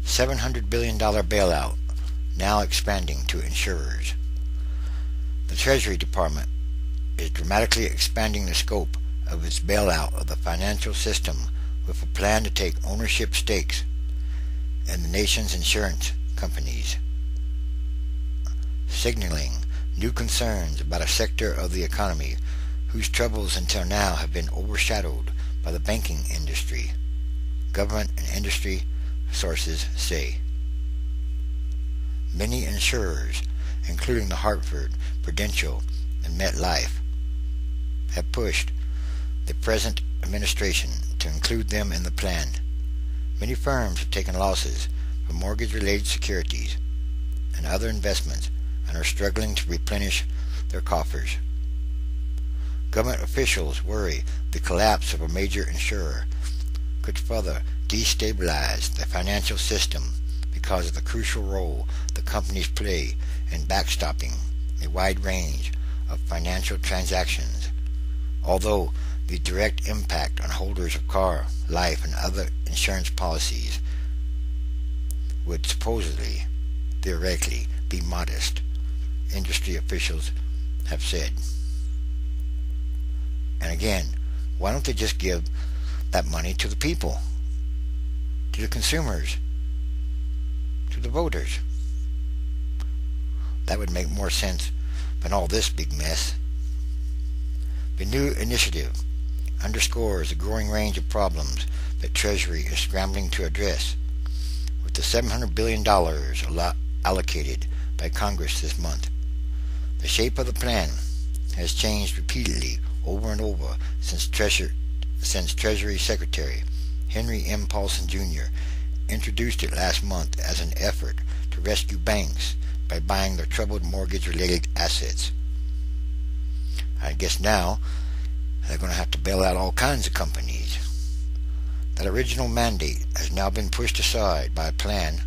$700 billion bailout, now expanding to insurers. The Treasury Department is dramatically expanding the scope of its bailout of the financial system with a plan to take ownership stakes in the nation's insurance companies, signaling new concerns about a sector of the economy whose troubles until now have been overshadowed by the banking industry, government and industry sources say. Many insurers, including the Hartford, Prudential, and MetLife, have pushed the present administration to include them in the plan. Many firms have taken losses from mortgage-related securities and other investments and are struggling to replenish their coffers. Government officials worry the collapse of a major insurer could further destabilize the financial system because of the crucial role the companies play in backstopping a wide range of financial transactions, although the direct impact on holders of car, life, and other insurance policies would supposedly, theoretically, be modest, industry officials have said. And again, why don't they just give that money to the people, to the consumers, to the voters? That would make more sense than all this big mess. The new initiative underscores the growing range of problems that Treasury is scrambling to address, with the $700 billion allocated by Congress this month. The shape of the plan has changed repeatedly over and over since Treasury Secretary Henry M. Paulson Jr. introduced it last month as an effort to rescue banks by buying their troubled mortgage-related assets. I guess now they're going to have to bail out all kinds of companies. That original mandate has now been pushed aside by a plan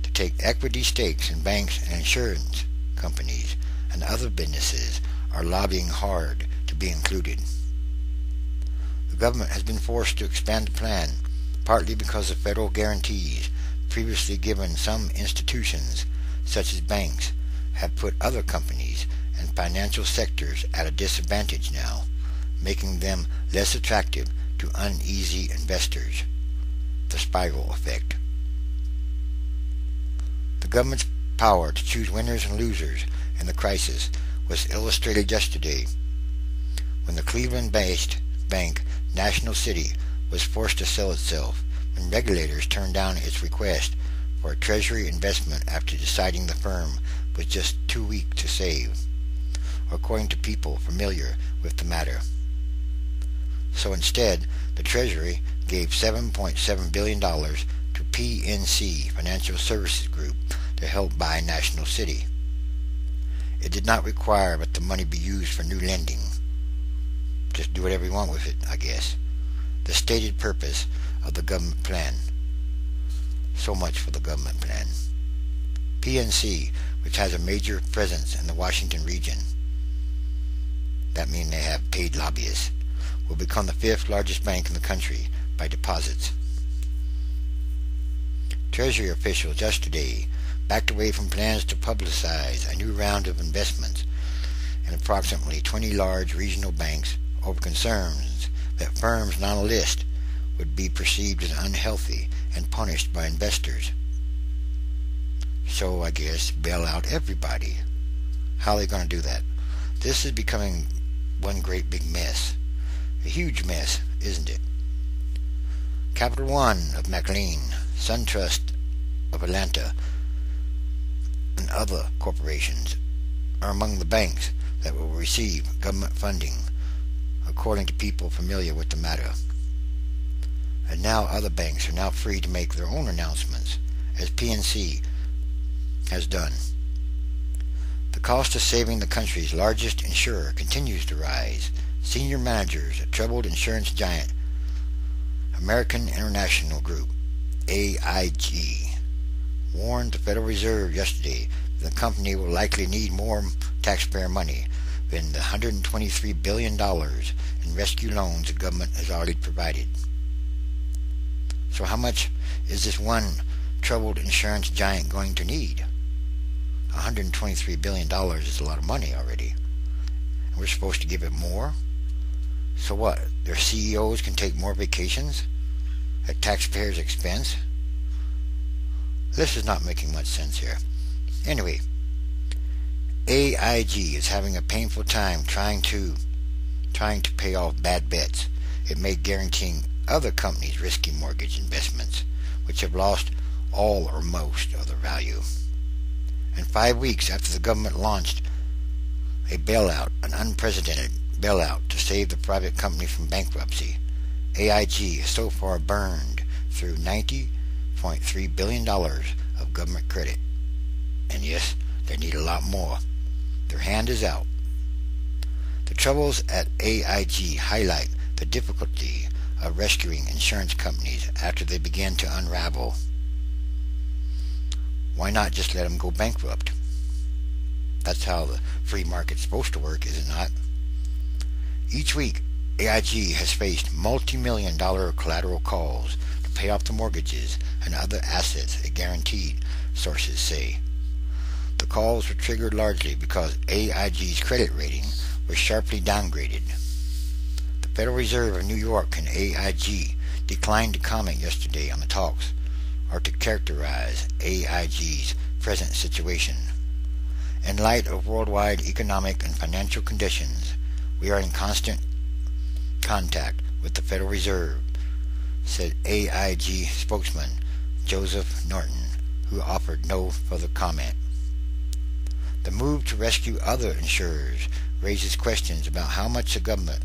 to take equity stakes in banks and insurance companies, and other businesses are lobbying hard to be included. The government has been forced to expand the plan, partly because of federal guarantees previously given some institutions, such as banks, have put other companies and financial sectors at a disadvantage now, making them less attractive to uneasy investors. The spiral effect. The government's power to choose winners and losers in the crisis was illustrated yesterday when the Cleveland-based bank National City was forced to sell itself when regulators turned down its request for a Treasury investment after deciding the firm was just too weak to save, according to people familiar with the matter. So instead, the Treasury gave $7.7 billion to PNC Financial Services Group to help buy National City. It did not require that the money be used for new lending. Just do whatever you want with it, I guess. The stated purpose of the government plan. So much for the government plan. PNC, which has a major presence in the Washington region, that means they have paid lobbyists, will become the 5th largest bank in the country by deposits. Treasury officials yesterday backed away from plans to publicize a new round of investments in approximately 20 large regional banks over concerns that firms not on a list would be perceived as unhealthy and punished by investors. So I guess bail out everybody. How are they going to do that? This is becoming one great big mess. A huge mess, isn't it? Capital One of McLean, SunTrust of Atlanta, and other corporations are among the banks that will receive government funding, according to people familiar with the matter. And now other banks are now free to make their own announcements, as PNC has done. The cost of saving the country's largest insurer continues to rise. Senior managers at troubled insurance giant American International Group, AIG, warned the Federal Reserve yesterday that the company will likely need more taxpayer money than the $123 billion in rescue loans the government has already provided. So how much is this one troubled insurance giant going to need? $123 billion is a lot of money already. And we're supposed to give it more? So what? Their CEOs can take more vacations at taxpayers' expense? This is not making much sense here. Anyway, AIG is having a painful time trying to pay off bad bets it made guaranteeing other companies' risky mortgage investments, which have lost all or most of their value. And 5 weeks after the government launched a bailout, an unprecedented bailout to save the private company from bankruptcy, AIG has so far burned through $90.3 billion of government credit. And yes, they need a lot more. Their hand is out. The troubles at AIG highlight the difficulty of rescuing insurance companies after they begin to unravel. Why not just let them go bankrupt? That's how the free market's supposed to work, is it not? Each week, AIG has faced multi-million-dollar collateral calls to pay off the mortgages and other assets it guaranteed, sources say. The calls were triggered largely because AIG's credit rating was sharply downgraded. The Federal Reserve of New York and AIG declined to comment yesterday on the talks or to characterize AIG's present situation. In light of worldwide economic and financial conditions, we are in constant contact with the Federal Reserve, said AIG spokesman Joseph Norton, who offered no further comment. The move to rescue other insurers raises questions about how much the government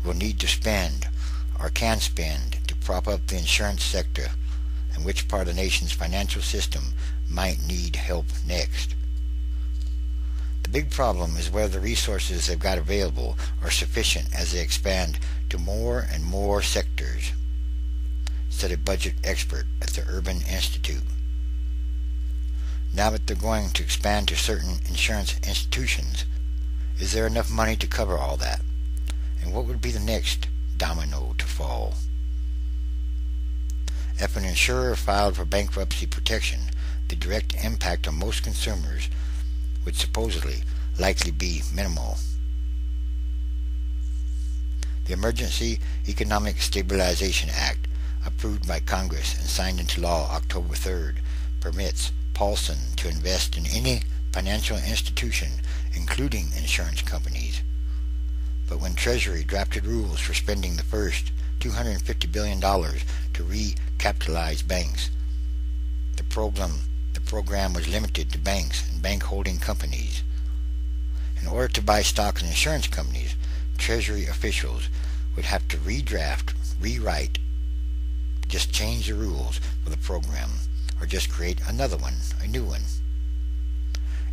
will need to spend or can spend to prop up the insurance sector and which part of the nation's financial system might need help next. The big problem is whether the resources they've got available are sufficient as they expand to more and more sectors, said a budget expert at the Urban Institute. Now that they're going to expand to certain insurance institutions, is there enough money to cover all that? And what would be the next domino to fall? If an insurer filed for bankruptcy protection, the direct impact on most consumers would supposedly likely be minimal. The Emergency Economic Stabilization Act, approved by Congress and signed into law October 3rd, permits Paulson to invest in any financial institution, including insurance companies. But when Treasury drafted rules for spending the first $250 billion to recapitalize banks, the program was limited to banks and bank holding companies. In order to buy stock in insurance companies, Treasury officials would have to rewrite, just change the rules for the program, or just create another one, a new one.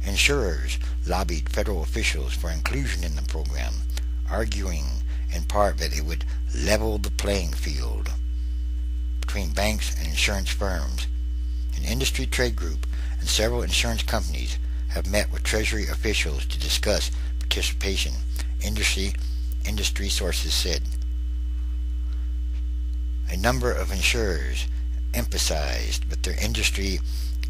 Insurers lobbied federal officials for inclusion in the program, arguing in part that it would level the playing field between banks and insurance firms. An industry trade group and several insurance companies have met with Treasury officials to discuss participation, industry sources said. A number of insurers emphasized that their industry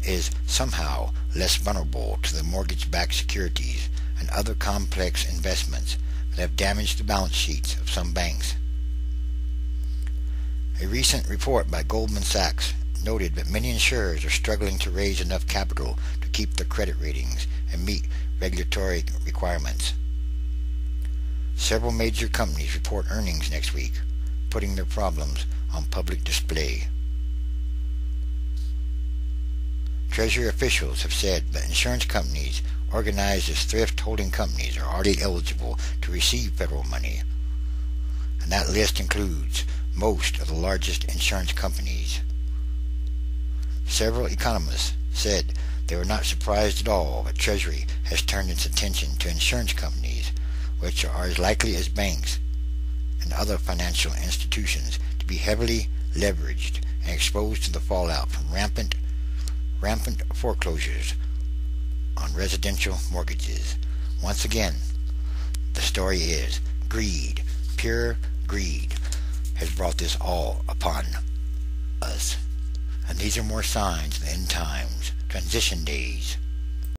is somehow less vulnerable to the mortgage-backed securities and other complex investments that have damaged the balance sheets of some banks. A recent report by Goldman Sachs noted that many insurers are struggling to raise enough capital to keep their credit ratings and meet regulatory requirements. Several major companies report earnings next week, putting their problems on public display. Treasury officials have said that insurance companies organized as thrift holding companies are already eligible to receive federal money, and that list includes most of the largest insurance companies. Several economists said they were not surprised at all that Treasury has turned its attention to insurance companies, which are as likely as banks and other financial institutions to be heavily leveraged and exposed to the fallout from rampant foreclosures on residential mortgages. Once again, the story is greed, pure greed, has brought this all upon us. And And these are more signs of the end times, transition days.